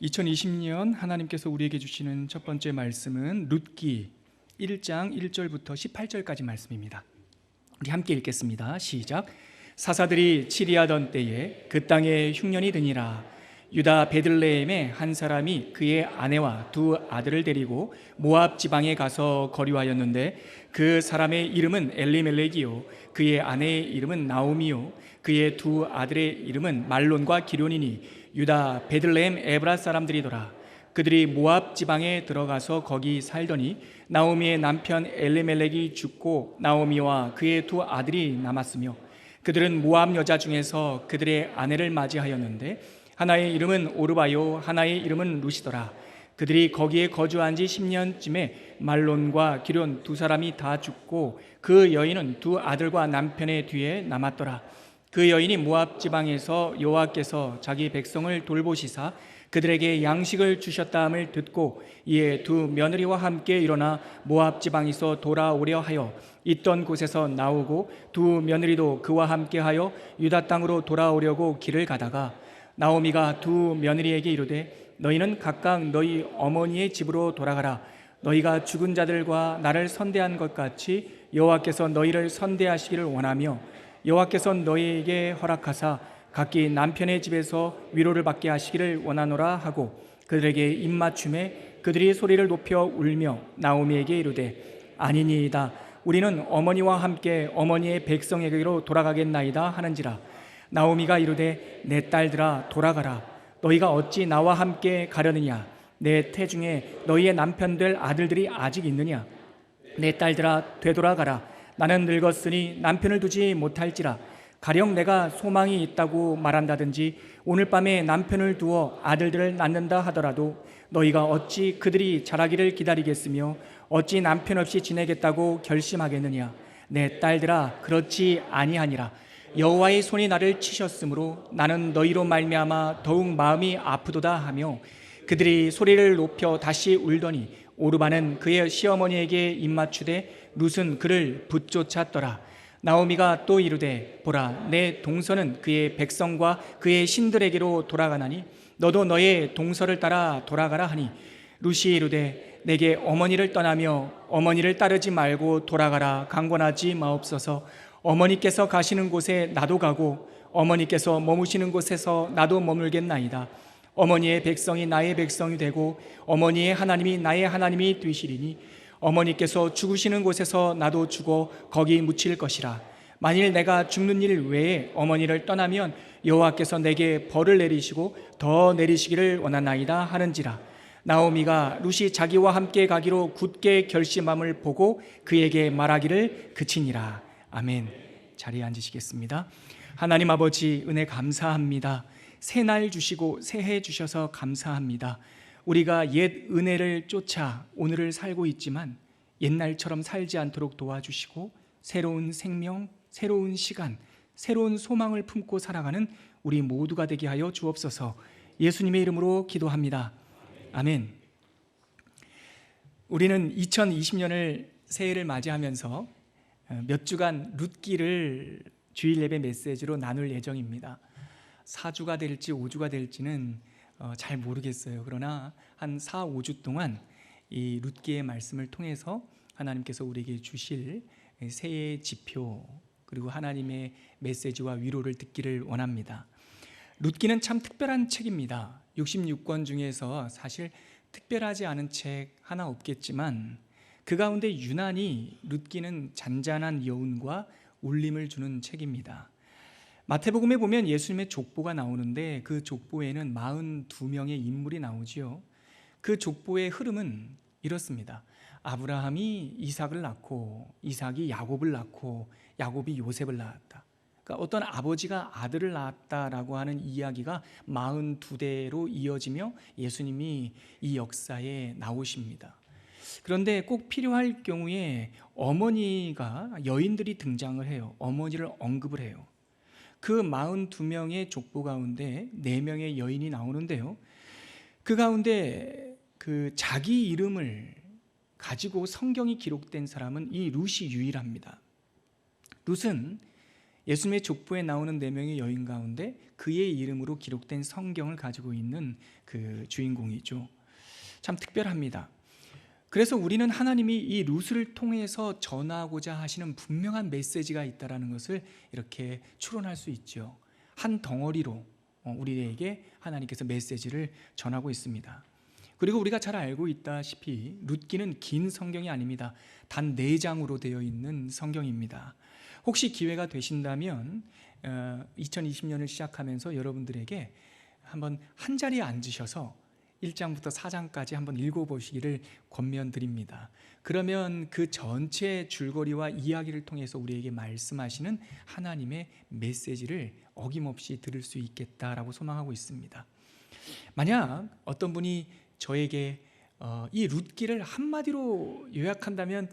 2020년 하나님께서 우리에게 주시는 첫 번째 말씀은 룻기 1장 1절부터 18절까지 말씀입니다. 우리 함께 읽겠습니다. 시작. 사사들이 치리하던 때에 그 땅에 흉년이 드니라. 유다 베들레헴의 한 사람이 그의 아내와 두 아들을 데리고 모압 지방에 가서 거류하였는데 그 사람의 이름은 엘리멜렉이요 그의 아내의 이름은 나오미요 그의 두 아들의 이름은 말론과 기럐이니 유다 베들레헴 에브라 사람들이더라. 그들이 모압 지방에 들어가서 거기 살더니 나오미의 남편 엘리멜렉이 죽고 나오미와 그의 두 아들이 남았으며 그들은 모압 여자 중에서 그들의 아내를 맞이하였는데 하나의 이름은 오르바요 하나의 이름은 루시더라. 그들이 거기에 거주한 지 10년쯤에 말론과 기럐 두 사람이 다 죽고 그 여인은 두 아들과 남편의 뒤에 남았더라. 그 여인이 모압 지방에서 여호와께서 자기 백성을 돌보시사 그들에게 양식을 주셨다함을 듣고 이에 두 며느리와 함께 일어나 모압 지방에서 돌아오려 하여 있던 곳에서 나오고 두 며느리도 그와 함께하여 유다 땅으로 돌아오려고 길을 가다가 나오미가 두 며느리에게 이르되 너희는 각각 너희 어머니의 집으로 돌아가라. 너희가 죽은 자들과 나를 선대한 것 같이 여호와께서 너희를 선대하시기를 원하며 여호와께서 너희에게 허락하사 각기 남편의 집에서 위로를 받게 하시기를 원하노라 하고 그들에게 입맞춤에 그들이 소리를 높여 울며 나오미에게 이르되 아니니이다. 우리는 어머니와 함께 어머니의 백성에게로 돌아가겠나이다 하는지라. 나오미가 이르되 내 딸들아 돌아가라. 너희가 어찌 나와 함께 가려느냐. 내 태중에 너희의 남편 될 아들들이 아직 있느냐. 내 딸들아 되돌아가라. 나는 늙었으니 남편을 두지 못할지라. 가령 내가 소망이 있다고 말한다든지 오늘 밤에 남편을 두어 아들들을 낳는다 하더라도 너희가 어찌 그들이 자라기를 기다리겠으며 어찌 남편 없이 지내겠다고 결심하겠느냐. 내 딸들아 그렇지 아니하니라. 여호와의 손이 나를 치셨으므로 나는 너희로 말미암아 더욱 마음이 아프도다 하며 그들이 소리를 높여 다시 울더니 오르바는 그의 시어머니에게 입맞추되 룻은 그를 붙쫓았더라. 나오미가 또 이르되 보라 내 동서는 그의 백성과 그의 신들에게로 돌아가나니 너도 너의 동서를 따라 돌아가라 하니 룻이 이르되 내게 어머니를 떠나며 어머니를 따르지 말고 돌아가라 강권하지 마옵소서. 어머니께서 가시는 곳에 나도 가고 어머니께서 머무시는 곳에서 나도 머물겠나이다. 어머니의 백성이 나의 백성이 되고 어머니의 하나님이 나의 하나님이 되시리니 어머니께서 죽으시는 곳에서 나도 죽어 거기 묻힐 것이라. 만일 내가 죽는 일 외에 어머니를 떠나면 여호와께서 내게 벌을 내리시고 더 내리시기를 원하나이다 하는지라. 나오미가 룻이 자기와 함께 가기로 굳게 결심함을 보고 그에게 말하기를 그치니라. 아멘. 자리에 앉으시겠습니다. 하나님 아버지 은혜 감사합니다. 새날 주시고 새해 주셔서 감사합니다. 우리가 옛 은혜를 쫓아 오늘을 살고 있지만 옛날처럼 살지 않도록 도와주시고 새로운 생명, 새로운 시간, 새로운 소망을 품고 살아가는 우리 모두가 되게 하여 주옵소서. 예수님의 이름으로 기도합니다. 아멘. 우리는 2020년을 새해를 맞이하면서 몇 주간 룻기를 주일 예배 메시지로 나눌 예정입니다. 4주가 될지 5주가 될지는 잘 모르겠어요. 그러나 한 4, 5주 동안 이 룻기의 말씀을 통해서 하나님께서 우리에게 주실 새해의 지표 그리고 하나님의 메시지와 위로를 듣기를 원합니다. 룻기는 참 특별한 책입니다. 66권 중에서 사실 특별하지 않은 책 하나 없겠지만 그 가운데 유난히 룻기는 잔잔한 여운과 울림을 주는 책입니다. 마태복음에 보면 예수님의 족보가 나오는데 그 족보에는 42명의 인물이 나오지요. 그 족보의 흐름은 이렇습니다. 아브라함이 이삭을 낳고 이삭이 야곱을 낳고 야곱이 요셉을 낳았다. 그러니까 어떤 아버지가 아들을 낳았다라고 하는 이야기가 42대로 이어지며 예수님이 이 역사에 나오십니다. 그런데 꼭 필요할 경우에 어머니가 여인들이 등장을 해요. 어머니를 언급을 해요. 그 42명의 족보 가운데 4명의 여인이 나오는데요. 그 가운데 그 자기 이름을 가지고 성경이 기록된 사람은 이 룻이 유일합니다. 룻은 예수님의 족보에 나오는 4명의 여인 가운데 그의 이름으로 기록된 성경을 가지고 있는 그 주인공이죠. 참 특별합니다. 그래서 우리는 하나님이 이 룻을 통해서 전하고자 하시는 분명한 메시지가 있다는 것을 이렇게 추론할 수 있죠. 한 덩어리로 우리에게 하나님께서 메시지를 전하고 있습니다. 그리고 우리가 잘 알고 있다시피 룻기는 긴 성경이 아닙니다. 단 4장으로 되어 있는 성경입니다. 혹시 기회가 되신다면 2020년을 시작하면서 여러분들에게 한번 한 자리에 앉으셔서 1장부터 4장까지 한번 읽어보시기를 권면드립니다. 그러면 그 전체 줄거리와 이야기를 통해서 우리에게 말씀하시는 하나님의 메시지를 어김없이 들을 수 있겠다라고 소망하고 있습니다. 만약 어떤 분이 저에게 이 룻기를 한마디로 요약한다면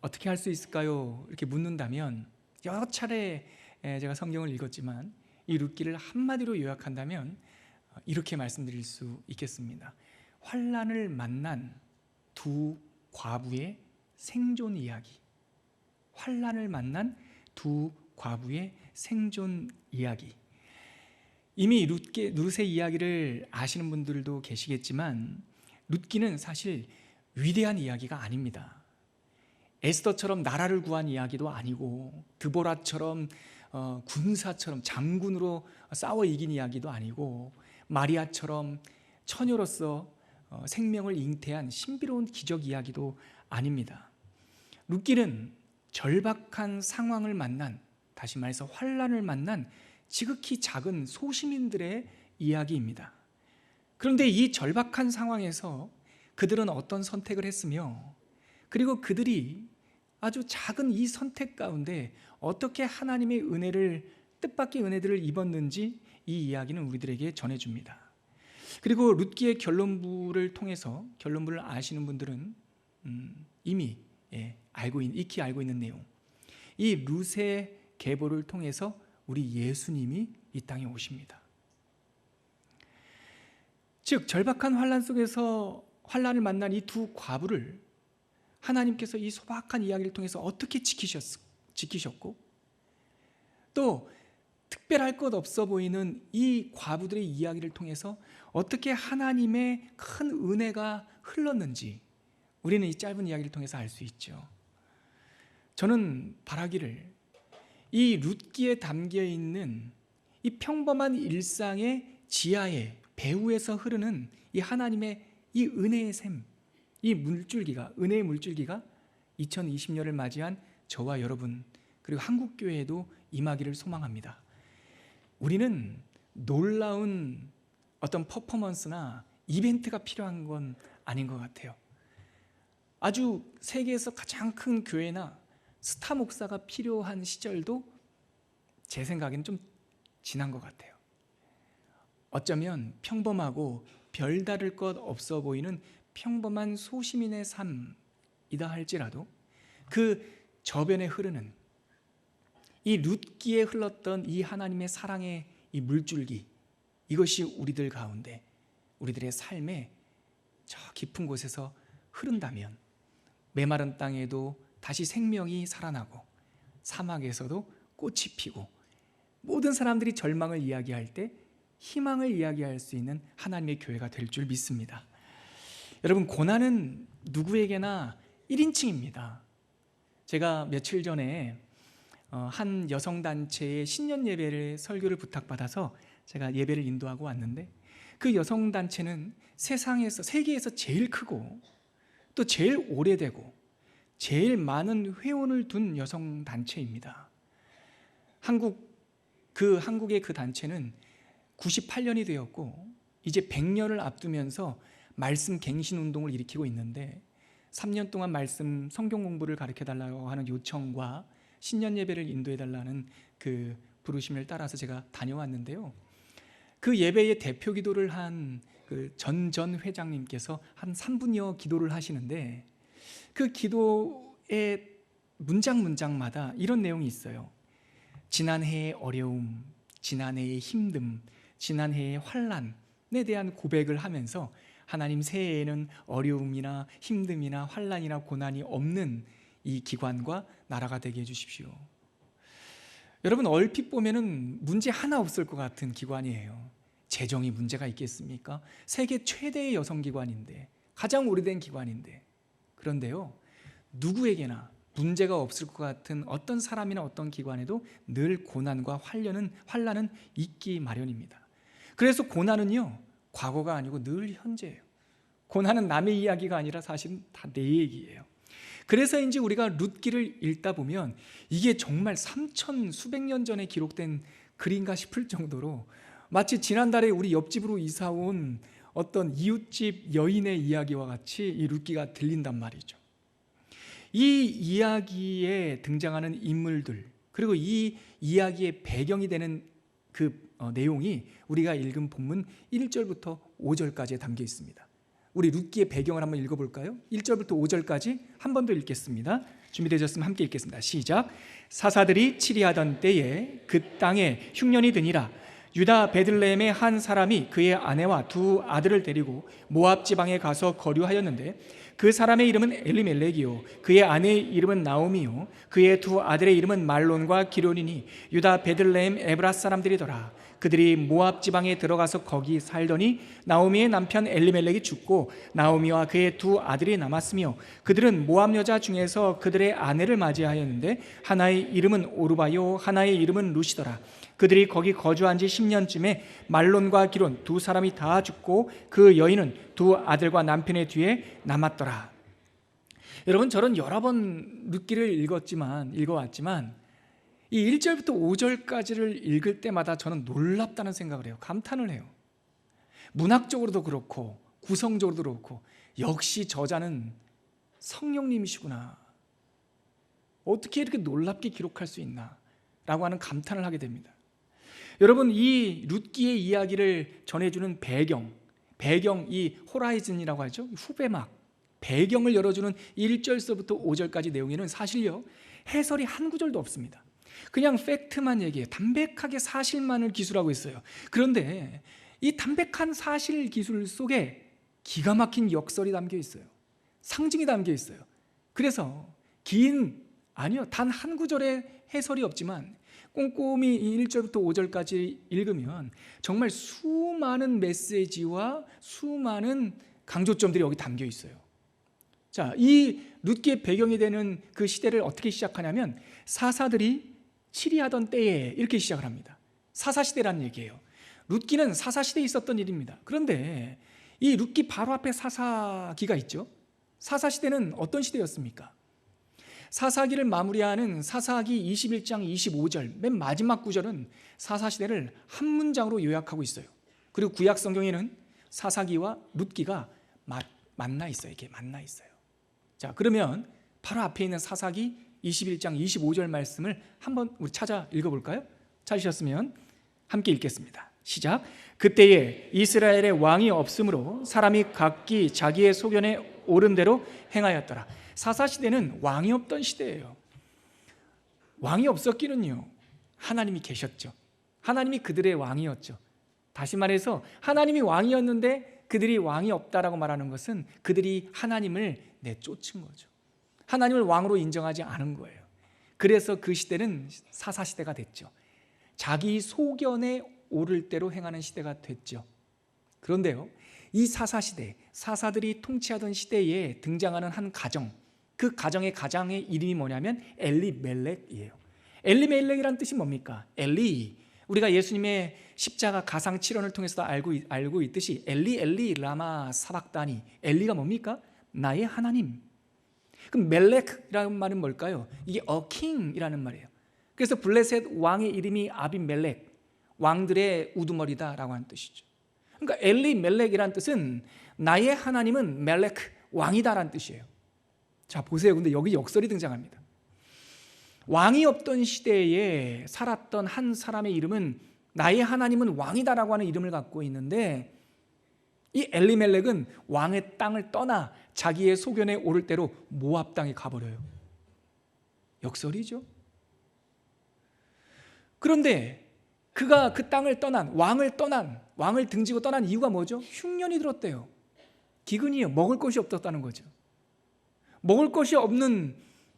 어떻게 할 수 있을까요? 이렇게 묻는다면 여러 차례 제가 성경을 읽었지만 이 룻기를 한마디로 요약한다면 이렇게 말씀드릴 수 있겠습니다. 환난을 만난 두 과부의 생존 이야기. 환난을 만난 두 과부의 생존 이야기. 이미 룻의 이야기를 아시는 분들도 계시겠지만 룻기는 사실 위대한 이야기가 아닙니다. 에스더처럼 나라를 구한 이야기도 아니고 드보라처럼 군사처럼 장군으로 싸워 이긴 이야기도 아니고 마리아처럼 처녀로서 생명을 잉태한 신비로운 기적 이야기도 아닙니다. 룻기는 절박한 상황을 만난, 다시 말해서 환난을 만난 지극히 작은 소시민들의 이야기입니다. 그런데 이 절박한 상황에서 그들은 어떤 선택을 했으며 그리고 그들이 아주 작은 이 선택 가운데 어떻게 하나님의 은혜를 뜻밖의 은혜들을 입었는지 이 이야기는 우리들에게 전해줍니다. 그리고 룻기의 결론부를 통해서 결론부를 아시는 분들은 이미 익히 알고 있는 내용, 이 룻의 계보를 통해서 우리 예수님이 이 땅에 오십니다. 즉 절박한 환난 속에서 환난을 만난 이 두 과부를 하나님께서 이 소박한 이야기를 통해서 어떻게 지키셨고 또 특별할 것 없어 보이는 이 과부들의 이야기를 통해서 어떻게 하나님의 큰 은혜가 흘렀는지 우리는 이 짧은 이야기를 통해서 알 수 있죠. 저는 바라기를 이 룻기에 담겨 있는 이 평범한 일상의 지하에 배후에서 흐르는 이 하나님의 이 은혜의 샘, 이 물줄기가, 은혜의 물줄기가 2020년을 맞이한 저와 여러분 그리고 한국교회에도 임하기를 소망합니다. 우리는 놀라운 어떤 퍼포먼스나 이벤트가 필요한 건 아닌 것 같아요. 아주 세계에서 가장 큰 교회나 스타 목사가 필요한 시절도 제 생각에는 좀 지난 것 같아요. 어쩌면 평범하고 별다를 것 없어 보이는 평범한 소시민의 삶이다 할지라도 그 저변에 흐르는 이 룻기에 흘렀던 이 하나님의 사랑의 이 물줄기, 이것이 우리들 가운데 우리들의 삶에 저 깊은 곳에서 흐른다면 메마른 땅에도 다시 생명이 살아나고 사막에서도 꽃이 피고 모든 사람들이 절망을 이야기할 때 희망을 이야기할 수 있는 하나님의 교회가 될 줄 믿습니다. 여러분, 고난은 누구에게나 1인칭입니다. 제가 며칠 전에 한 여성단체의 신년 예배를 설교를 부탁받아서 제가 예배를 인도하고 왔는데 그 여성단체는 세계에서 제일 크고 또 제일 오래되고 제일 많은 회원을 둔 여성단체입니다. 한국의 그 단체는 98년이 되었고 이제 100년을 앞두면서 말씀 갱신 운동을 일으키고 있는데 3년 동안 말씀 성경 공부를 가르쳐달라고 하는 요청과 신년 예배를 인도해달라는 그 부르심을 따라서 제가 다녀왔는데요. 그 예배의 대표 기도를 한 그 전 회장님께서 한 3분여 기도를 하시는데 그 기도의 문장마다 이런 내용이 있어요. 지난해의 어려움, 지난해의 힘듦, 지난해의 환난에 대한 고백을 하면서 하나님 새해에는 어려움이나 힘듦이나 환난이나 고난이 없는 이 기관과 나라가 되게 해주십시오. 여러분 얼핏 보면은 문제 하나 없을 것 같은 기관이에요. 재정이 문제가 있겠습니까? 세계 최대의 여성기관인데, 가장 오래된 기관인데. 그런데요, 누구에게나 문제가 없을 것 같은 어떤 사람이나 어떤 기관에도 늘 고난과 환난은 있기 마련입니다. 그래서 고난은요, 과거가 아니고 늘 현재예요. 고난은 남의 이야기가 아니라 사실은 다 내 얘기예요. 그래서인지 우리가 룻기를 읽다 보면 이게 정말 3천 수백 년 전에 기록된 글인가 싶을 정도로 마치 지난달에 우리 옆집으로 이사온 어떤 이웃집 여인의 이야기와 같이 이 룻기가 들린단 말이죠. 이 이야기에 등장하는 인물들, 그리고 이 이야기의 배경이 되는 그 내용이 우리가 읽은 본문 1절부터 5절까지에 담겨 있습니다. 우리 룻기의 배경을 한번 읽어볼까요? 1절부터 5절까지 한 번 더 읽겠습니다. 준비되셨으면 함께 읽겠습니다. 시작. 사사들이 치리하던 때에 그 땅에 흉년이 드니라. 유다 베들레헴의 한 사람이 그의 아내와 두 아들을 데리고 모압 지방에 가서 거류하였는데 그 사람의 이름은 엘리멜렉이요 그의 아내의 이름은 나오미요 그의 두 아들의 이름은 말론과 기론이니 유다 베들레헴 에브라 사람들이더라. 그들이 모압 지방에 들어가서 거기 살더니 나오미의 남편 엘리멜렉이 죽고 나오미와 그의 두 아들이 남았으며 그들은 모압 여자 중에서 그들의 아내를 맞이하였는데 하나의 이름은 오르바요 하나의 이름은 루시더라. 그들이 거기 거주한 지 10년쯤에 말론과 기론 두 사람이 다 죽고 그 여인은 두 아들과 남편의 뒤에 남았더라. 여러분, 저는 여러 번 룻기를 읽어왔지만 이 1절부터 5절까지를 읽을 때마다 저는 놀랍다는 생각을 해요. 감탄을 해요. 문학적으로도 그렇고 구성적으로도 그렇고 역시 저자는 성령님이시구나. 어떻게 이렇게 놀랍게 기록할 수 있나 라고 하는 감탄을 하게 됩니다. 여러분, 이 룻기의 이야기를 전해주는 배경, 이 호라이즌이라고 하죠. 후배막, 배경을 열어주는 1절서부터 5절까지 내용에는 사실요 해설이 한 구절도 없습니다. 그냥 팩트만 얘기해요. 담백하게 사실만을 기술하고 있어요. 그런데 이 담백한 사실 기술 속에 기가 막힌 역설이 담겨 있어요. 상징이 담겨 있어요. 그래서 단 한 구절의 해설이 없지만 꼼꼼히 이 1절부터 5절까지 읽으면 정말 수많은 메시지와 수많은 강조점들이 여기 담겨 있어요. 자, 이 룻기의 배경이 되는 그 시대를 어떻게 시작하냐면 사사들이 치리하던 때에 이렇게 시작을 합니다. 사사시대라는 얘기예요. 룻기는 사사시대에 있었던 일입니다. 그런데 이 룻기 바로 앞에 사사기가 있죠. 사사시대는 어떤 시대였습니까? 사사기를 마무리하는 사사기 21장 25절 맨 마지막 구절은 사사시대를 한 문장으로 요약하고 있어요. 그리고 구약 성경에는 사사기와 룻기가 만나 있어요. 이게 만나 있어요. 자, 그러면 바로 앞에 있는 사사기 21장 25절 말씀을 한번 우리 찾아 읽어볼까요? 찾으셨으면 함께 읽겠습니다. 시작. 그때에 이스라엘의 왕이 없으므로 사람이 각기 자기의 소견에 옳은 대로 행하였더라. 사사시대는 왕이 없던 시대예요. 왕이 없었기는요, 하나님이 계셨죠. 하나님이 그들의 왕이었죠. 다시 말해서 하나님이 왕이었는데 그들이 왕이 없다라고 말하는 것은 그들이 하나님을 내쫓은 거죠. 하나님을 왕으로 인정하지 않은 거예요. 그래서 그 시대는 사사시대가 됐죠. 자기 소견에 오를 대로 행하는 시대가 됐죠. 그런데요, 이 사사시대, 사사들이 통치하던 시대에 등장하는 한 가정, 그 가정의 가장의 이름이 뭐냐면 엘리멜렉이에요. 엘리멜렉이란 뜻이 뭡니까? 우리가 예수님의 십자가 가상 칠언을 통해서 알고 있듯이 엘리 라마 사박다니, 엘리가 뭡니까? 나의 하나님. 그럼 멜렉이라는 말은 뭘까요? 이게 a king이라는 말이에요. 그래서 블레셋 왕의 이름이 아비멜렉, 왕들의 우두머리다라고 하는 뜻이죠. 그러니까 엘리멜렉이라는 뜻은 나의 하나님은 멜렉, 왕이다라는 뜻이에요. 자, 보세요. 근데 여기 역설이 등장합니다. 왕이 없던 시대에 살았던 한 사람의 이름은 나의 하나님은 왕이다라고 하는 이름을 갖고 있는데 이 엘리멜렉은 왕의 땅을 떠나 자기의 소견에 오를 대로 모압 땅에 가버려요. 역설이죠. 그런데 그가 그 땅을 왕을 등지고 떠난 이유가 뭐죠? 흉년이 들었대요. 기근이에요. 먹을 것이 없었다는 거죠. 먹을 것이 없는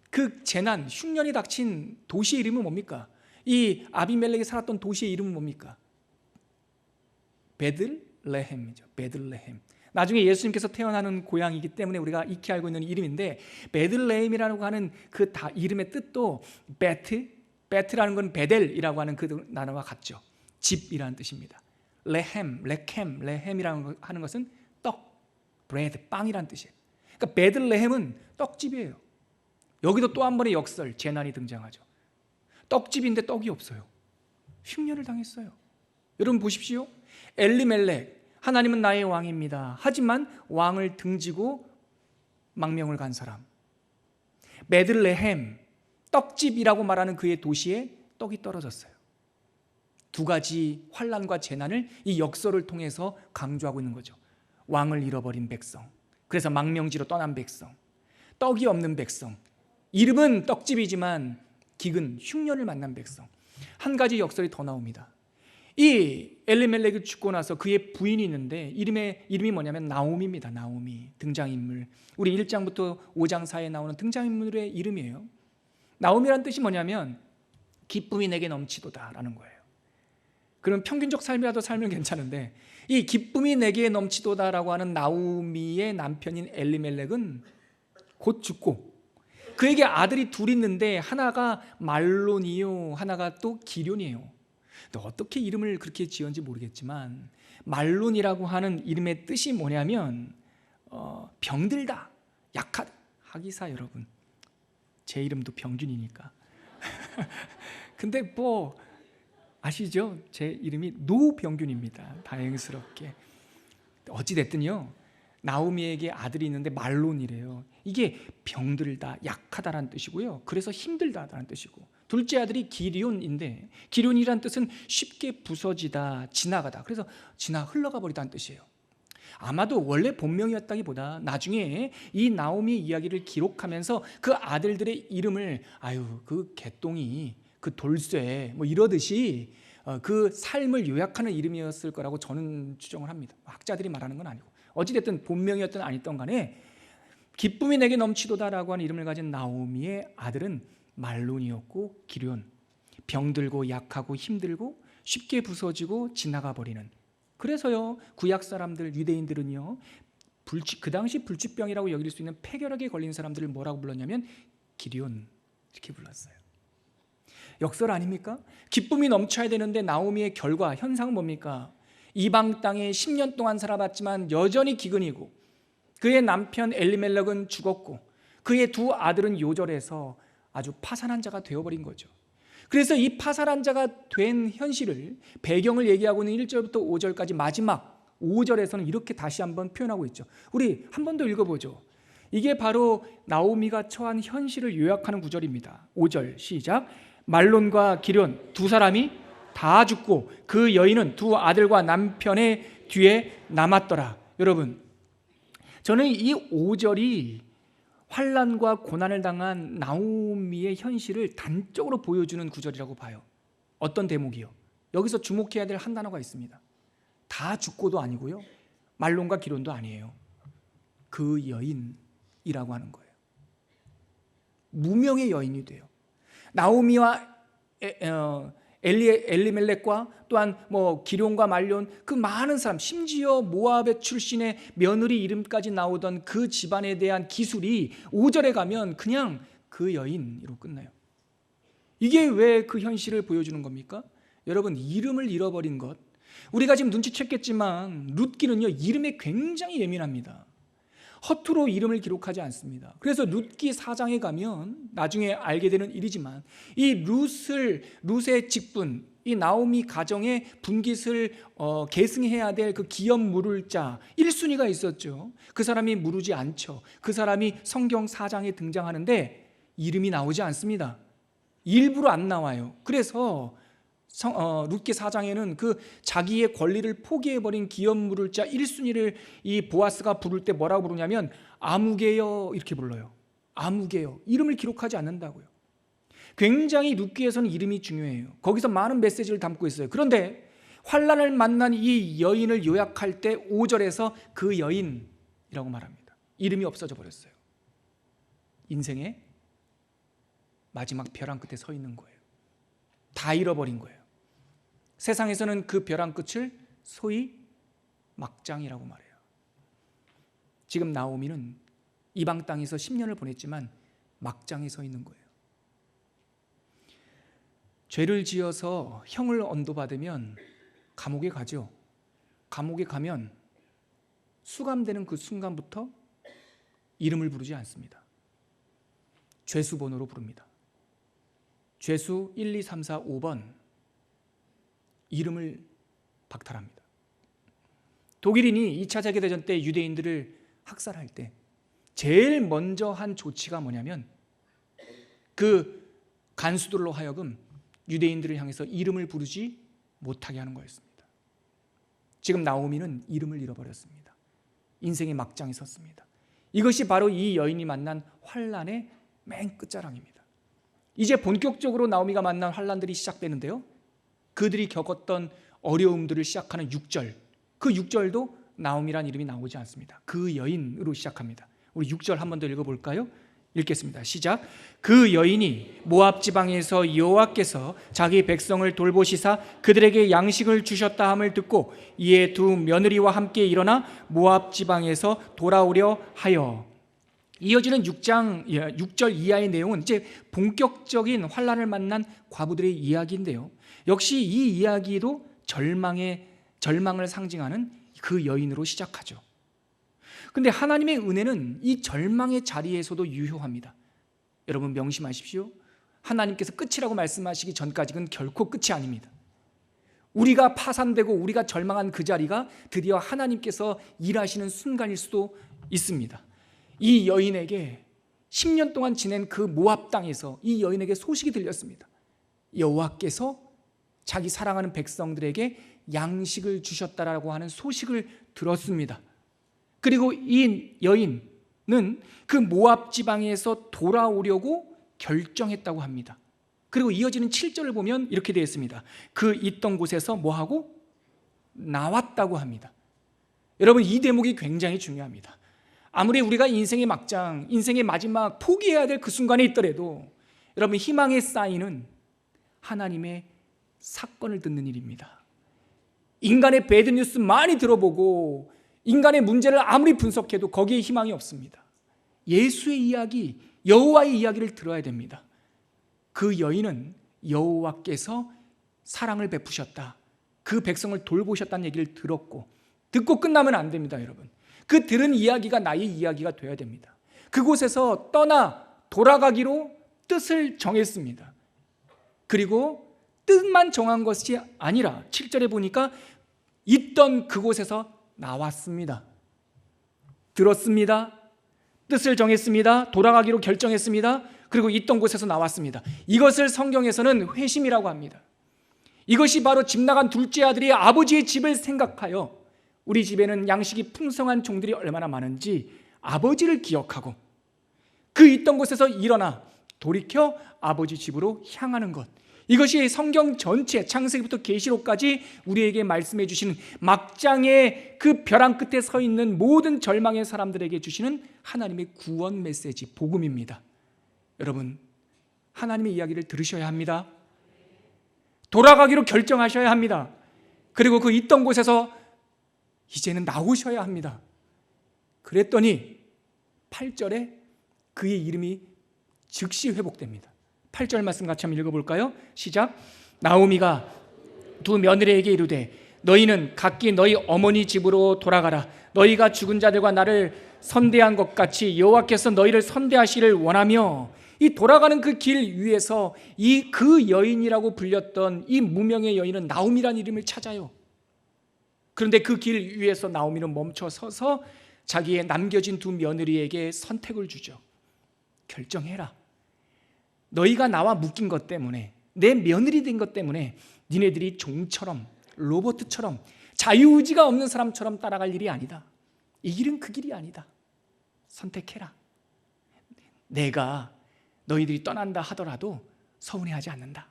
그 재난, 흉년이 닥친 도시의 이름은 뭡니까? 이 아비멜렉이 살았던 도시의 이름은 뭡니까? 베들레헴이죠. 베들레헴. 나중에 예수님께서 태어나는 고향이기 때문에 우리가 익히 알고 있는 이름인데, 베들레헴이라고 하는 그 이름의 뜻도 베트라는 건 베델이라고 하는 그 단어와 같죠. 집이라는 뜻입니다. 레헴이라고 하는 것은 떡, 브레드, 빵이라는 뜻이에요. 그러니까 베들레헴은 떡집이에요. 여기도 또 한 번의 역설, 재난이 등장하죠. 떡집인데 떡이 없어요. 흉년을 당했어요. 여러분 보십시오. 엘리멜렉, 하나님은 나의 왕입니다. 하지만 왕을 등지고 망명을 간 사람. 베들레헴, 떡집이라고 말하는 그의 도시에 떡이 떨어졌어요. 두 가지 환난과 재난을 이 역설을 통해서 강조하고 있는 거죠. 왕을 잃어버린 백성, 그래서 망명지로 떠난 백성, 떡이 없는 백성, 이름은 떡집이지만 기근 흉년을 만난 백성. 한 가지 역설이 더 나옵니다. 이 엘리멜렉이 죽고 나서 그의 부인이 있는데 이름이 뭐냐면 나오미입니다. 나오미, 등장인물. 우리 1장부터 5장 사이에 나오는 등장인물의 이름이에요. 나오미란 뜻이 뭐냐면 기쁨이 내게 넘치도다 라는 거예요. 그럼 평균적 삶이라도 살면 괜찮은데, 이 기쁨이 내게 넘치도다 라고 하는 나오미의 남편인 엘리멜렉은 곧 죽고, 그에게 아들이 둘 있는데 하나가 말론이요, 하나가 또 기럐이에요. 어떻게 이름을 그렇게 지었는지 모르겠지만 말론이라고 하는 이름의 뜻이 뭐냐면 병들다, 약하다. 하기사 여러분, 제 이름도 병균이니까. 근데 뭐 아시죠? 제 이름이 노병균입니다. 다행스럽게. 어찌됐든요, 나오미에게 아들이 있는데 말론이래요. 이게 병들다, 약하다라는 뜻이고요. 그래서 힘들다라는 뜻이고, 둘째 아들이 기럐인데, 기럐이란 뜻은 쉽게 부서지다, 지나가다. 그래서 흘러가 버리다는 뜻이에요. 아마도 원래 본명이었다기보다 나중에 이 나오미 이야기를 기록하면서 그 아들들의 이름을 그 개똥이, 그 돌쇠 뭐 이러듯이 그 삶을 요약하는 이름이었을 거라고 저는 추정을 합니다. 학자들이 말하는 건 아니고. 어찌됐든 본명이었든 아니었던 간에 기쁨이 내게 넘치도다라고 하는 이름을 가진 나오미의 아들은 말론이었고 기럐, 병들고 약하고 힘들고 쉽게 부서지고 지나가 버리는. 그래서요, 구약 사람들, 유대인들은요, 그 당시 불치병이라고 여길 수 있는 폐결핵에 걸린 사람들을 뭐라고 불렀냐면 기럐, 이렇게 불렀어요. 역설 아닙니까? 기쁨이 넘쳐야 되는데 나오미의 결과, 현상은 뭡니까? 이방 땅에 10년 동안 살아봤지만 여전히 기근이고, 그의 남편 엘리멜렉은 죽었고, 그의 두 아들은 요절해서 아주 파산한 자가 되어버린 거죠. 그래서 이 파산한 자가 된 현실을, 배경을 얘기하고 있는 1절부터 5절까지 마지막 5절에서는 이렇게 다시 한번 표현하고 있죠. 우리 한 번 더 읽어보죠. 이게 바로 나오미가 처한 현실을 요약하는 구절입니다. 5절 시작. 말론과 기럐 두 사람이 다 죽고 그 여인은 두 아들과 남편의 뒤에 남았더라. 여러분, 저는 이 5절이 환난과 고난을 당한 나오미의 현실을 단적으로 보여주는 구절이라고 봐요. 어떤 대목이요? 여기서 주목해야 될 한 단어가 있습니다. 다 죽고도 아니고요, 말론과 기럐도 아니에요. 그 여인이라고 하는 거예요. 무명의 여인이 돼요. 나오미와 엘리멜렉과 또한 기럐과 말론, 그 많은 사람, 심지어 모압의 출신의 며느리 이름까지 나오던 그 집안에 대한 기술이 5절에 가면 그냥 그 여인으로 끝나요. 이게 왜 그 현실을 보여주는 겁니까? 여러분, 이름을 잃어버린 것, 우리가 지금 눈치챘겠지만 룻기는요, 이름에 굉장히 예민합니다. 허투루 이름을 기록하지 않습니다. 그래서 룻기 4장에 가면 나중에 알게 되는 일이지만, 이 룻의 직분, 이 나오미 가정의 분깃을 계승해야 될 그 기업 물을 자 1순위가 있었죠. 그 사람이 무르지 않죠. 그 사람이 성경 4장에 등장하는데 이름이 나오지 않습니다. 일부러 안 나와요. 그래서 룻기 4장에는 그 자기의 권리를 포기해버린 기업 물을 자 1순위를 이 보아스가 부를 때 뭐라고 부르냐면 아무개요, 이렇게 불러요. 아무개요. 이름을 기록하지 않는다고요. 굉장히 룻기에서는 이름이 중요해요. 거기서 많은 메시지를 담고 있어요. 그런데 환난을 만난 이 여인을 요약할 때 5절에서 그 여인이라고 말합니다. 이름이 없어져 버렸어요. 인생의 마지막 벼랑 끝에 서 있는 거예요. 다 잃어버린 거예요. 세상에서는 그 벼랑 끝을 소위 막장이라고 말해요. 지금 나오미는 이방 땅에서 10년을 보냈지만 막장에 서 있는 거예요. 죄를 지어서 형을 언도받으면 감옥에 가죠. 감옥에 가면 수감되는 그 순간부터 이름을 부르지 않습니다. 죄수 번호로 부릅니다. 죄수 1, 2, 3, 4, 5번 이름을 박탈합니다. 독일인이 2차 세계대전 때 유대인들을 학살할 때 제일 먼저 한 조치가 뭐냐면 그 간수들로 하여금 유대인들을 향해서 이름을 부르지 못하게 하는 거였습니다. 지금 나오미는 이름을 잃어버렸습니다. 인생의 막장에 섰습니다. 이것이 바로 이 여인이 만난 환난의 맨 끝자락입니다. 이제 본격적으로 나오미가 만난 환난들이 시작되는데요, 그들이 겪었던 어려움들을 시작하는 6절, 그 6절도 나오미란 이름이 나오지 않습니다. 그 여인으로 시작합니다. 우리 6절 한 번 더 읽어볼까요? 읽겠습니다. 시작. 그 여인이 모압 지방에서 여호와께서 자기 백성을 돌보시사 그들에게 양식을 주셨다 함을 듣고 이에 두 며느리와 함께 일어나 모압 지방에서 돌아오려 하여. 이어지는 6절 이하의 내용은 이제 본격적인 환난을 만난 과부들의 이야기인데요, 역시 이 이야기도 절망을 상징하는 그 여인으로 시작하죠. 그런데 하나님의 은혜는 이 절망의 자리에서도 유효합니다. 여러분 명심하십시오. 하나님께서 끝이라고 말씀하시기 전까지는 결코 끝이 아닙니다. 우리가 파산되고 우리가 절망한 그 자리가 드디어 하나님께서 일하시는 순간일 수도 있습니다. 이 여인에게 10년 동안 지낸 그 모압 땅에서 이 여인에게 소식이 들렸습니다. 여호와께서 자기 사랑하는 백성들에게 양식을 주셨다라고 하는 소식을 들었습니다. 그리고 이 여인은 그 모압 지방에서 돌아오려고 결정했다고 합니다. 그리고 이어지는 7절을 보면 이렇게 되어 있습니다. 그 있던 곳에서 뭐하고? 나왔다고 합니다. 여러분, 이 대목이 굉장히 중요합니다. 아무리 우리가 인생의 막장, 인생의 마지막 포기해야 될 그 순간에 있더라도 여러분, 희망의 사인은 하나님의 사건을 듣는 일입니다. 인간의 배드뉴스 많이 들어보고 인간의 문제를 아무리 분석해도 거기에 희망이 없습니다. 예수의 이야기, 여호와의 이야기를 들어야 됩니다. 그 여인은 여호와께서 사랑을 베푸셨다, 그 백성을 돌보셨다는 얘기를 듣고 끝나면 안 됩니다. 여러분, 그 들은 이야기가 나의 이야기가 되어야 됩니다. 그곳에서 떠나 돌아가기로 뜻을 정했습니다. 그리고 뜻만 정한 것이 아니라 7절에 보니까 있던 그곳에서 나왔습니다. 들었습니다. 뜻을 정했습니다. 돌아가기로 결정했습니다. 그리고 있던 곳에서 나왔습니다. 이것을 성경에서는 회심이라고 합니다. 이것이 바로 집 나간 둘째 아들이 아버지의 집을 생각하여, 우리 집에는 양식이 풍성한 종들이 얼마나 많은지 아버지를 기억하고 그 있던 곳에서 일어나 돌이켜 아버지 집으로 향하는 것, 이것이 성경 전체 창세기부터 계시록까지 우리에게 말씀해 주시는 막장의 그 벼랑 끝에 서 있는 모든 절망의 사람들에게 주시는 하나님의 구원 메시지, 복음입니다. 여러분, 하나님의 이야기를 들으셔야 합니다. 돌아가기로 결정하셔야 합니다. 그리고 그 있던 곳에서 이제는 나오셔야 합니다. 그랬더니 8절에 그의 이름이 즉시 회복됩니다. 8절 말씀 같이 한번 읽어볼까요? 시작. 나오미가 두 며느리에게 이르되 너희는 각기 너희 어머니 집으로 돌아가라. 너희가 죽은 자들과 나를 선대한 것 같이 여호와께서 너희를 선대하시기를 원하며. 이 돌아가는 그 길 위에서 이 그 여인이라고 불렸던 이 무명의 여인은 나오미라는 이름을 찾아요. 그런데 그 길 위에서 나오미는 멈춰 서서 자기의 남겨진 두 며느리에게 선택을 주죠. 결정해라. 너희가 나와 묶인 것 때문에, 내 며느리 된 것 때문에 니네들이 종처럼, 로봇처럼, 자유의지가 없는 사람처럼 따라갈 일이 아니다. 이 길은 그 길이 아니다. 선택해라. 내가 너희들이 떠난다 하더라도 서운해하지 않는다.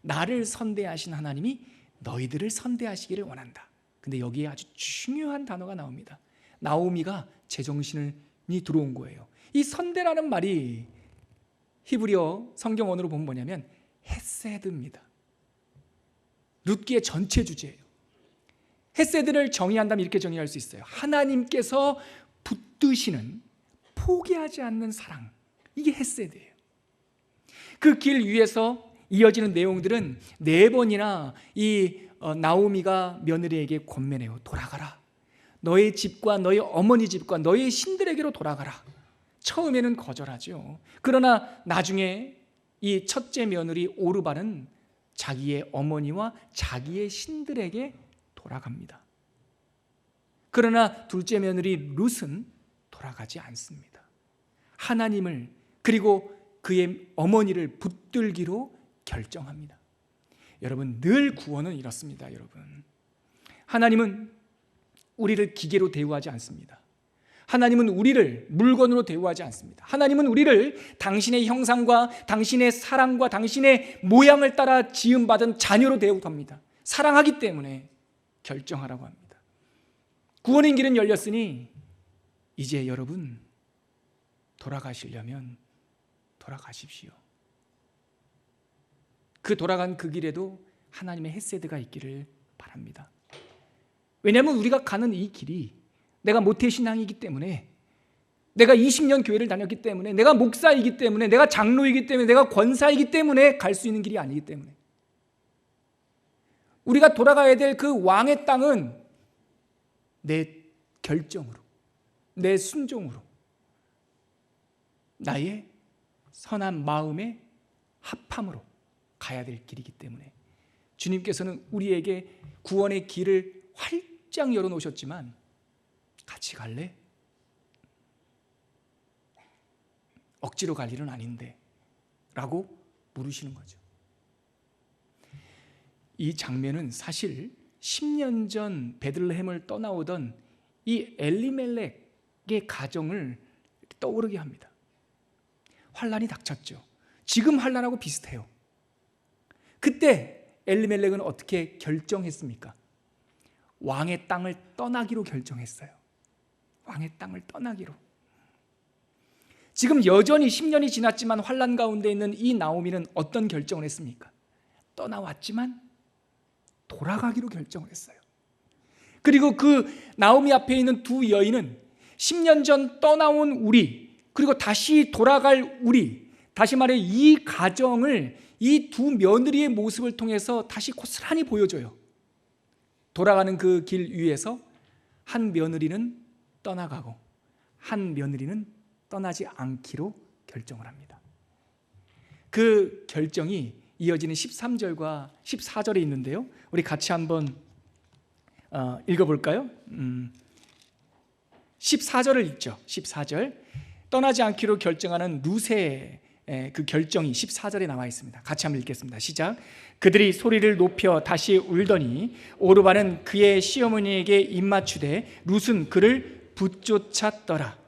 나를 선대하신 하나님이 너희들을 선대하시기를 원한다. 근데 여기에 아주 중요한 단어가 나옵니다. 나오미가 제정신이 들어온 거예요. 이 선대라는 말이 히브리어 성경 언어로 보면 뭐냐면 헤세드입니다. 룻기의 전체 주제예요. 헤세드를 정의한다면 이렇게 정의할 수 있어요. 하나님께서 붙드시는, 포기하지 않는 사랑, 이게 헤세드예요. 그 길 위에서 이어지는 내용들은 4번이나 이 나오미가 며느리에게 권면해요. 돌아가라. 너의 집과 너의 어머니 집과 너의 신들에게로 돌아가라. 처음에는 거절하죠. 그러나 나중에 이 첫째 며느리 오르바는 자기의 어머니와 자기의 신들에게 돌아갑니다. 그러나 둘째 며느리 룻은 돌아가지 않습니다. 하나님을, 그리고 그의 어머니를 붙들기로 결정합니다. 여러분, 늘 구원은 이렇습니다. 여러분, 하나님은 우리를 기계로 대우하지 않습니다. 하나님은 우리를 물건으로 대우하지 않습니다. 하나님은 우리를 당신의 형상과 당신의 사랑과 당신의 모양을 따라 지음받은 자녀로 대우합니다. 사랑하기 때문에 결정하라고 합니다. 구원의 길은 열렸으니 이제 여러분, 돌아가시려면 돌아가십시오. 그 돌아간 그 길에도 하나님의 헤세드가 있기를 바랍니다. 왜냐하면 우리가 가는 이 길이, 내가 모태신앙이기 때문에, 내가 20년 교회를 다녔기 때문에, 내가 목사이기 때문에, 내가 장로이기 때문에, 내가 권사이기 때문에 갈 수 있는 길이 아니기 때문에, 우리가 돌아가야 될 그 왕의 땅은 내 결정으로, 내 순종으로, 나의 선한 마음의 합함으로 가야 될 길이기 때문에 주님께서는 우리에게 구원의 길을 활짝 열어놓으셨지만, 같이 갈래? 억지로 갈 일은 아닌데 라고 물으시는 거죠. 이 장면은 사실 10년 전 베들레헴을 떠나오던 이 엘리멜렉의 가정을 떠오르게 합니다. 환란이 닥쳤죠. 지금 환란하고 비슷해요. 그때 엘리멜렉은 어떻게 결정했습니까? 왕의 땅을 떠나기로 결정했어요. 왕의 땅을 떠나기로. 지금 여전히 10년이 지났지만 환란 가운데 있는 이 나오미는 어떤 결정을 했습니까? 떠나왔지만 돌아가기로 결정을 했어요. 그리고 그 나오미 앞에 있는 두 여인은 10년 전 떠나온 우리, 그리고 다시 돌아갈 우리, 다시 말해 이 가정을 이 두 며느리의 모습을 통해서 다시 고스란히 보여줘요. 돌아가는 그 길 위에서 한 며느리는 떠나가고 한 며느리는 떠나지 않기로 결정을 합니다. 그 결정이 이어지는 13절과 14절에 있는데요, 우리 같이 한번 읽어볼까요? 14절을 읽죠. 14절, 떠나지 않기로 결정하는 룻의 그 결정이 14절에 나와 있습니다. 같이 한번 읽겠습니다. 시작. 그들이 소리를 높여 다시 울더니 오르바는 그의 시어머니에게 입맞추되 룻은 그를 붙쫓았더라.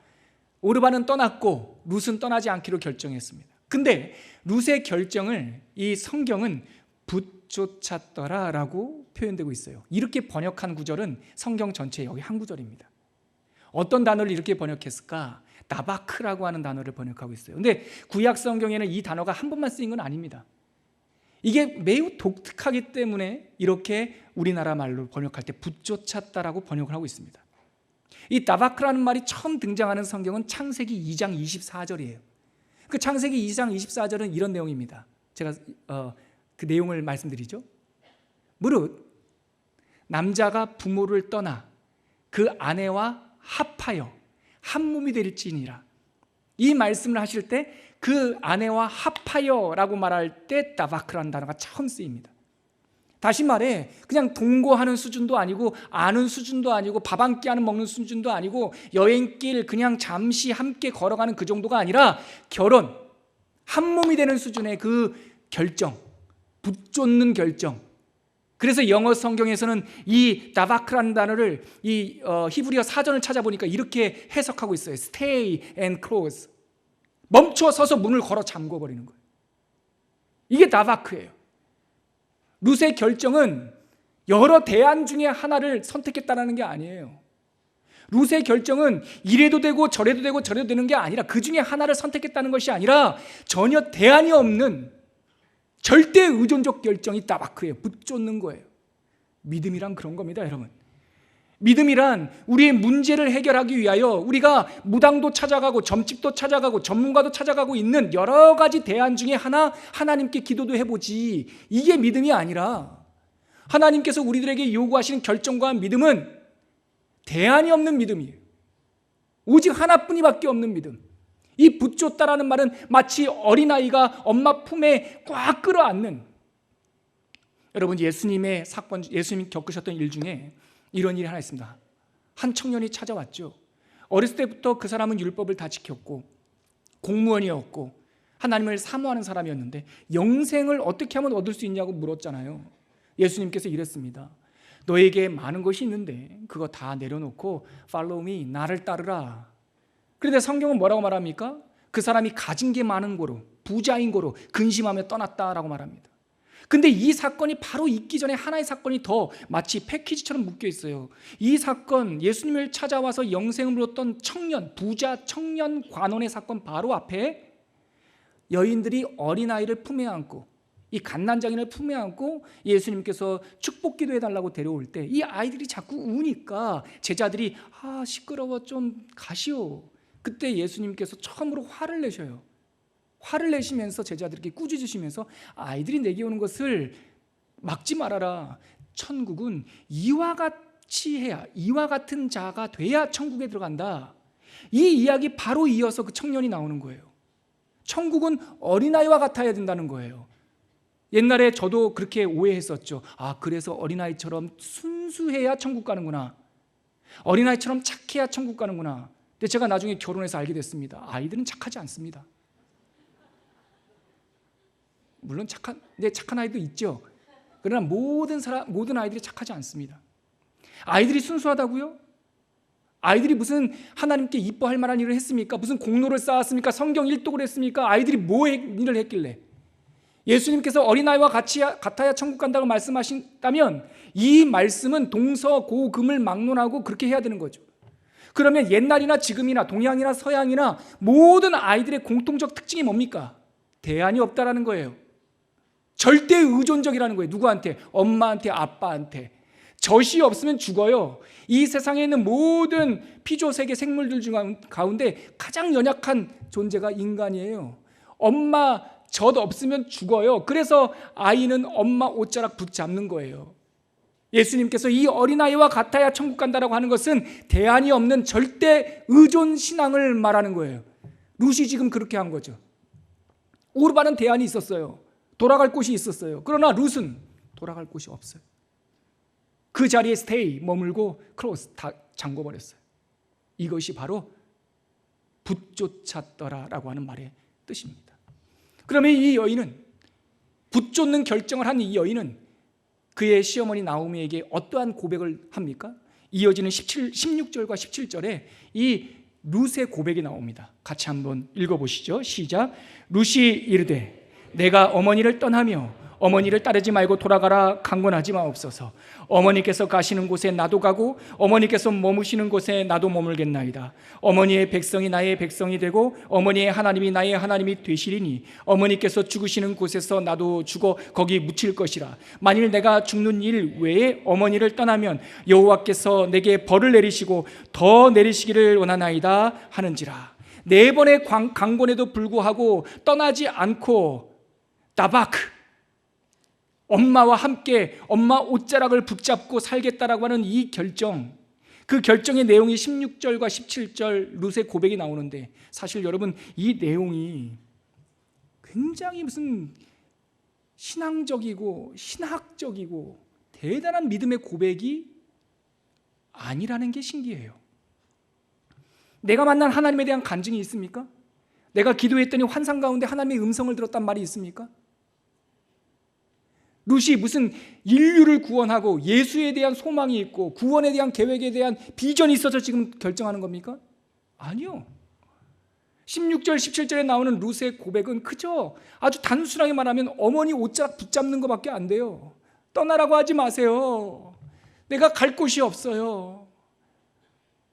오르바는 떠났고 룻은 떠나지 않기로 결정했습니다. 근데 룻의 결정을 이 성경은 붙쫓았더라라고 표현되고 있어요. 이렇게 번역한 구절은 성경 전체 여기 한 구절입니다. 어떤 단어를 이렇게 번역했을까? 나바크라고 하는 단어를 번역하고 있어요. 근데 구약 성경에는 이 단어가 한 번만 쓰인 건 아닙니다. 이게 매우 독특하기 때문에 이렇게 우리나라 말로 번역할 때 붙쫓았다라고 번역을 하고 있습니다. 이 나바크라는 말이 처음 등장하는 성경은 창세기 2장 24절이에요. 그 창세기 2장 24절은 이런 내용입니다. 제가 그 내용을 말씀드리죠. 무릇 남자가 부모를 떠나 그 아내와 합하여 한 몸이 될지니라. 이 말씀을 하실 때 그 아내와 합하여라고 말할 때 나바크라는 단어가 처음 쓰입니다. 다시 말해 그냥 동거하는 수준도 아니고 아는 수준도 아니고 밥 한 끼 먹는 수준도 아니고 여행길 그냥 잠시 함께 걸어가는 그 정도가 아니라 결혼, 한 몸이 되는 수준의 그 결정, 붙쫓는 결정. 그래서 영어 성경에서는 이 나바크라는 단어를 이 히브리어 사전을 찾아보니까 이렇게 해석하고 있어요. Stay and close. 멈춰 서서 문을 걸어 잠궈버리는 거예요. 이게 나바크예요. 룻의 결정은 여러 대안 중에 하나를 선택했다는 게 아니에요. 룻의 결정은 이래도 되고 저래도 되고 저래도 되는 게 아니라 그 중에 하나를 선택했다는 것이 아니라 전혀 대안이 없는 절대 의존적 결정이 나바크예요. 붙쫓는 거예요. 믿음이란 그런 겁니다, 여러분. 믿음이란 우리의 문제를 해결하기 위하여 우리가 무당도 찾아가고 점집도 찾아가고 전문가도 찾아가고 있는 여러 가지 대안 중에 하나, 하나님께 기도도 해보지, 이게 믿음이 아니라 하나님께서 우리들에게 요구하시는 결정과 믿음은 대안이 없는 믿음이에요. 오직 하나뿐이밖에 없는 믿음. 이 붙잡다라는 말은 마치 어린아이가 엄마 품에 꽉 끌어안는, 여러분 예수님의 사건, 예수님이 겪으셨던 일 중에 이런 일이 하나 있습니다. 한 청년이 찾아왔죠. 어렸을 때부터 그 사람은 율법을 다 지켰고 공무원이었고 하나님을 사모하는 사람이었는데 영생을 어떻게 하면 얻을 수 있냐고 물었잖아요. 예수님께서 이랬습니다. 너에게 많은 것이 있는데 그거 다 내려놓고 follow me, 나를 따르라. 그런데 성경은 뭐라고 말합니까? 그 사람이 가진 게 많은 고로, 부자인 고로 근심하며 떠났다라고 말합니다. 근데 이 사건이 바로 있기 전에 하나의 사건이 더 마치 패키지처럼 묶여 있어요. 이 사건, 예수님을 찾아와서 영생을 얻었던 청년, 부자 청년 관원의 사건 바로 앞에 여인들이 어린아이를 품에 안고, 이 갓난장이를 품에 안고 예수님께서 축복기도 해달라고 데려올 때 이 아이들이 자꾸 우니까 제자들이 시끄러워 좀 가시오. 그때 예수님께서 처음으로 화를 내셔요. 화를 내시면서 제자들에게 꾸짖으시면서 아이들이 내게 오는 것을 막지 말아라. 천국은 이와 같이 해야, 이와 같은 자가 돼야 천국에 들어간다. 이 이야기 바로 이어서 그 청년이 나오는 거예요. 천국은 어린아이와 같아야 된다는 거예요. 옛날에 저도 그렇게 오해했었죠. 그래서 어린아이처럼 순수해야 천국 가는구나, 어린아이처럼 착해야 천국 가는구나. 근데 제가 나중에 결혼해서 알게 됐습니다. 아이들은 착하지 않습니다. 물론 착한 아이도 있죠. 그러나 모든 아이들이 착하지 않습니다. 아이들이 순수하다고요? 아이들이 무슨 하나님께 이뻐할 만한 일을 했습니까? 무슨 공로를 쌓았습니까? 성경 일독을 했습니까? 아이들이 뭐 일을 했길래? 예수님께서 어린아이와 같아야 천국 간다고 말씀하신다면 이 말씀은 동서고금을 막론하고 그렇게 해야 되는 거죠. 그러면 옛날이나 지금이나 동양이나 서양이나 모든 아이들의 공통적 특징이 뭡니까? 대안이 없다라는 거예요. 절대 의존적이라는 거예요. 누구한테? 엄마한테, 아빠한테. 젖이 없으면 죽어요. 이 세상에 있는 모든 피조세계 생물들 중 가운데 가장 연약한 존재가 인간이에요. 엄마 젖 없으면 죽어요. 그래서 아이는 엄마 옷자락 붙잡는 거예요. 예수님께서 이 어린아이와 같아야 천국 간다라고 하는 것은 대안이 없는 절대 의존 신앙을 말하는 거예요. 룻이 지금 그렇게 한 거죠. 오르바는 대안이 있었어요. 돌아갈 곳이 있었어요. 그러나 룻은 돌아갈 곳이 없어요. 그 자리에 스테이, 머물고 클로스 다 잠궈버렸어요. 이것이 바로 붙쫓았더라라고 하는 말의 뜻입니다. 그러면 이 여인은, 붙쫓는 결정을 한 이 여인은 그의 시어머니 나오미에게 어떠한 고백을 합니까? 이어지는 16절과 17절에 이 룻의 고백이 나옵니다. 같이 한번 읽어보시죠. 시작. 룻이 이르되 내가 어머니를 떠나며 어머니를 따르지 말고 돌아가라 강권하지 마옵소서. 어머니께서 가시는 곳에 나도 가고 어머니께서 머무시는 곳에 나도 머물겠나이다. 어머니의 백성이 나의 백성이 되고 어머니의 하나님이 나의 하나님이 되시리니 어머니께서 죽으시는 곳에서 나도 죽어 거기 묻힐 것이라. 만일 내가 죽는 일 외에 어머니를 떠나면 여호와께서 내게 벌을 내리시고 더 내리시기를 원하나이다 하는지라. 4번의 강권에도 불구하고 떠나지 않고 다바크, 엄마와 함께 엄마 옷자락을 붙잡고 살겠다라고 하는 이 결정, 그 결정의 내용이 16절과 17절 룻의 고백이 나오는데, 사실 여러분 이 내용이 굉장히 무슨 신앙적이고 신학적이고 대단한 믿음의 고백이 아니라는 게 신기해요. 내가 만난 하나님에 대한 간증이 있습니까? 내가 기도했더니 환상 가운데 하나님의 음성을 들었단 말이 있습니까? 룻이 무슨 인류를 구원하고 예수에 대한 소망이 있고 구원에 대한 계획에 대한 비전이 있어서 지금 결정하는 겁니까? 아니요. 16절 17절에 나오는 룻의 고백은 그저 아주 단순하게 말하면 어머니 옷자락 붙잡는 것밖에 안 돼요. 떠나라고 하지 마세요. 내가 갈 곳이 없어요.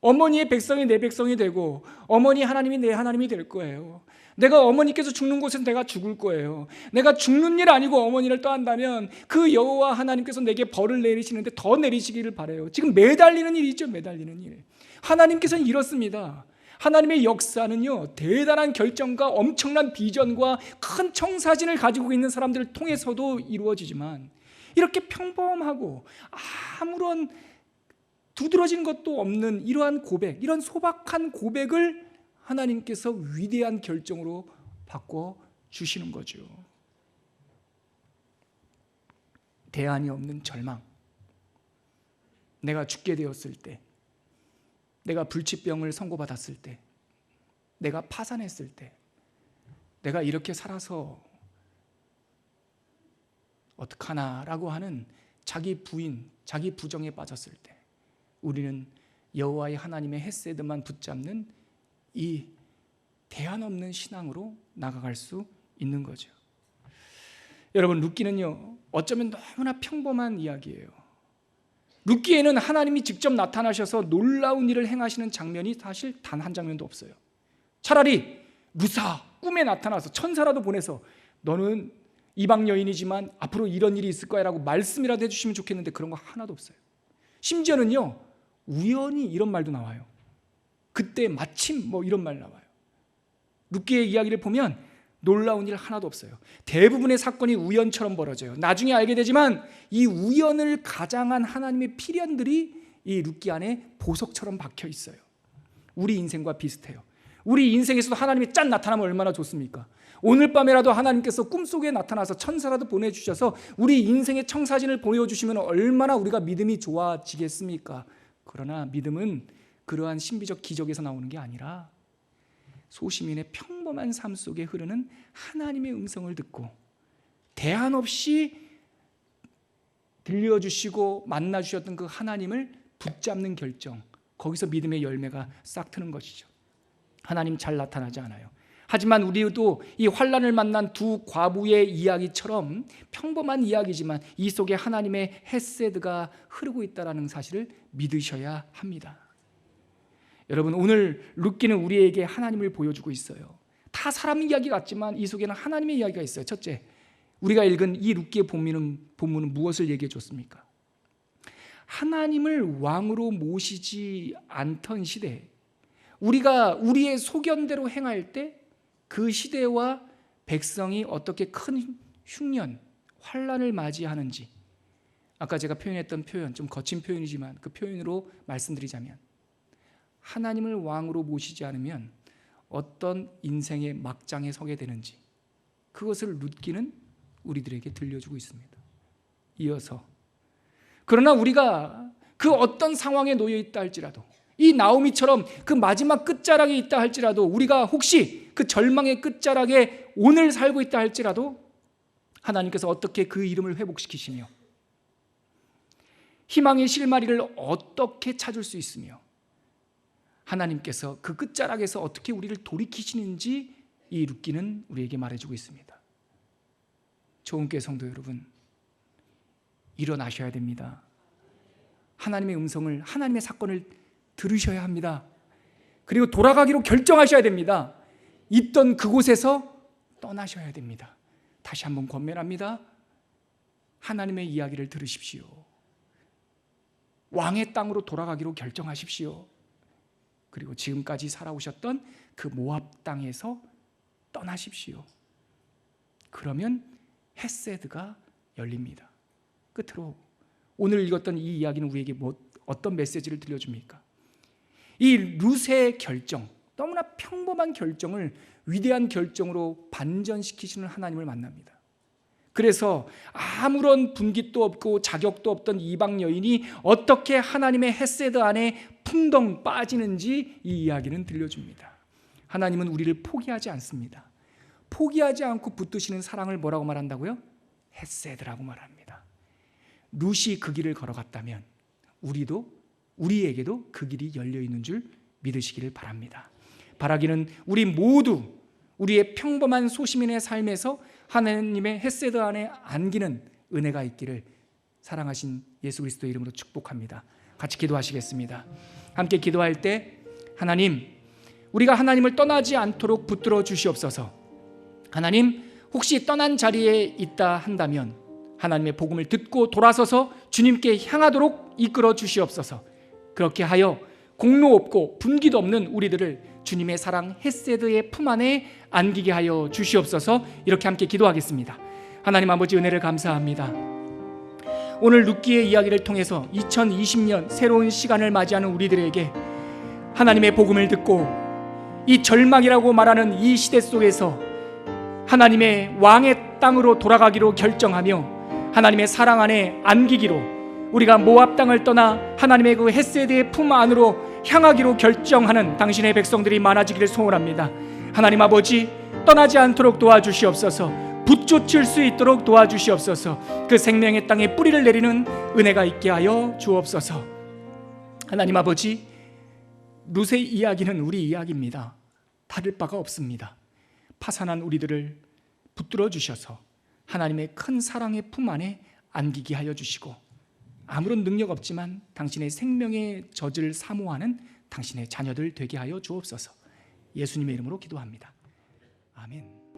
어머니의 백성이 내 백성이 되고 어머니 하나님이 내 하나님이 될 거예요. 내가 어머니께서 죽는 곳에서 내가 죽을 거예요. 내가 죽는 일 아니고 어머니를 떠난다면 그 여호와 하나님께서 내게 벌을 내리시는데 더 내리시기를 바라요. 지금 매달리는 일이죠. 매달리는 일. 하나님께서는 이렇습니다. 하나님의 역사는요, 대단한 결정과 엄청난 비전과 큰 청사진을 가지고 있는 사람들을 통해서도 이루어지지만 이렇게 평범하고 아무런 두드러진 것도 없는 이러한 고백, 이런 소박한 고백을 하나님께서 위대한 결정으로 바꿔 주시는 거죠. 대안이 없는 절망. 내가 죽게 되었을 때, 내가 불치병을 선고받았을 때, 내가 파산했을 때, 내가 이렇게 살아서 어떡하나라고 하는 자기 부인, 자기 부정에 빠졌을 때 우리는 여호와의 하나님의 헤세드만 붙잡는 이 대안 없는 신앙으로 나아갈 수 있는 거죠. 여러분, 룻기는요, 어쩌면 너무나 평범한 이야기예요. 룻기에는 하나님이 직접 나타나셔서 놀라운 일을 행하시는 장면이 사실 단 한 장면도 없어요. 차라리 루사 꿈에 나타나서 천사라도 보내서 너는 이방 여인이지만 앞으로 이런 일이 있을 거야 라고 말씀이라도 해주시면 좋겠는데 그런 거 하나도 없어요. 심지어는요, 우연히 이런 말도 나와요. 그때 마침 뭐 이런 말 나와요. 룻기의 이야기를 보면 놀라운 일 하나도 없어요. 대부분의 사건이 우연처럼 벌어져요. 나중에 알게 되지만 이 우연을 가장한 하나님의 필연들이 이 룻기 안에 보석처럼 박혀 있어요. 우리 인생과 비슷해요. 우리 인생에서도 하나님이 짠 나타나면 얼마나 좋습니까? 오늘 밤에라도 하나님께서 꿈속에 나타나서 천사라도 보내주셔서 우리 인생의 청사진을 보여주시면 얼마나 우리가 믿음이 좋아지겠습니까? 그러나 믿음은 그러한 신비적 기적에서 나오는 게 아니라 소시민의 평범한 삶 속에 흐르는 하나님의 음성을 듣고 대안 없이 들려주시고 만나주셨던 그 하나님을 붙잡는 결정, 거기서 믿음의 열매가 싹 트는 것이죠. 하나님 잘 나타나지 않아요. 하지만 우리도 이 환난을 만난 두 과부의 이야기처럼 평범한 이야기지만 이 속에 하나님의 헤세드가 흐르고 있다는 사실을 믿으셔야 합니다. 여러분, 오늘 룻기는 우리에게 하나님을 보여주고 있어요. 다 사람 이야기 같지만 이 속에는 하나님의 이야기가 있어요. 첫째, 우리가 읽은 이 룻기의 본문은 무엇을 얘기해 줬습니까? 하나님을 왕으로 모시지 않던 시대, 우리가 우리의 소견대로 행할 때 그 시대와 백성이 어떻게 큰 흉년, 환난을 맞이하는지, 아까 제가 표현했던 표현, 좀 거친 표현이지만 그 표현으로 말씀드리자면 하나님을 왕으로 모시지 않으면 어떤 인생의 막장에 서게 되는지, 그것을 룻기는 우리들에게 들려주고 있습니다. 이어서, 그러나 우리가 그 어떤 상황에 놓여 있다 할지라도, 이 나오미처럼 그 마지막 끝자락에 있다 할지라도, 우리가 혹시 그 절망의 끝자락에 오늘 살고 있다 할지라도 하나님께서 어떻게 그 이름을 회복시키시며 희망의 실마리를 어떻게 찾을 수 있으며 하나님께서 그 끝자락에서 어떻게 우리를 돌이키시는지 이 룻기는 우리에게 말해주고 있습니다. 좋은교회 성도 여러분, 일어나셔야 됩니다. 하나님의 음성을, 하나님의 사건을 들으셔야 합니다. 그리고 돌아가기로 결정하셔야 됩니다. 있던 그곳에서 떠나셔야 됩니다. 다시 한번 권면합니다. 하나님의 이야기를 들으십시오. 왕의 땅으로 돌아가기로 결정하십시오. 그리고 지금까지 살아오셨던 그 모압 땅에서 떠나십시오. 그러면 헤세드가 열립니다. 끝으로 오늘 읽었던 이 이야기는 우리에게 어떤 메시지를 들려줍니까? 이 룻의 결정, 너무나 평범한 결정을 위대한 결정으로 반전시키시는 하나님을 만납니다. 그래서 아무런 분깃도 없고 자격도 없던 이방 여인이 어떻게 하나님의 헤세드 안에 풍덩 빠지는지 이 이야기는 들려줍니다. 하나님은 우리를 포기하지 않습니다. 포기하지 않고 붙드시는 사랑을 뭐라고 말한다고요? 헤세드라고 말합니다. 룻이 그 길을 걸어갔다면 우리에게도 그 길이 열려있는 줄 믿으시기를 바랍니다. 바라기는 우리 모두 우리의 평범한 소시민의 삶에서 하나님의 헤세드 안에 안기는 은혜가 있기를 사랑하신 예수 그리스도의 이름으로 축복합니다. 같이 기도하시겠습니다. 함께 기도할 때 하나님, 우리가 하나님을 떠나지 않도록 붙들어 주시옵소서. 하나님, 혹시 떠난 자리에 있다 한다면 하나님의 복음을 듣고 돌아서서 주님께 향하도록 이끌어 주시옵소서. 그렇게 하여 공로 없고 분기도 없는 우리들을 주님의 사랑 헤세드의 품 안에 안기게 하여 주시옵소서. 이렇게 함께 기도하겠습니다. 하나님 아버지, 은혜를 감사합니다. 오늘 룻기의 이야기를 통해서 2020년 새로운 시간을 맞이하는 우리들에게 하나님의 복음을 듣고 이 절망이라고 말하는 이 시대 속에서 하나님의 왕의 땅으로 돌아가기로 결정하며 하나님의 사랑 안에 안기기로, 우리가 모압 땅을 떠나 하나님의 그 헤세드의 품 안으로 향하기로 결정하는 당신의 백성들이 많아지기를 소원합니다. 하나님 아버지, 떠나지 않도록 도와주시옵소서. 붙쫓을 수 있도록 도와주시옵소서. 그 생명의 땅에 뿌리를 내리는 은혜가 있게 하여 주옵소서. 하나님 아버지, 룻의 이야기는 우리 이야기입니다. 다를 바가 없습니다. 파산한 우리들을 붙들어 주셔서 하나님의 큰 사랑의 품 안에 안기게 하여 주시고, 아무런 능력 없지만 당신의 생명의 젖을 사모하는 당신의 자녀들 되게 하여 주옵소서. 예수님의 이름으로 기도합니다. 아멘.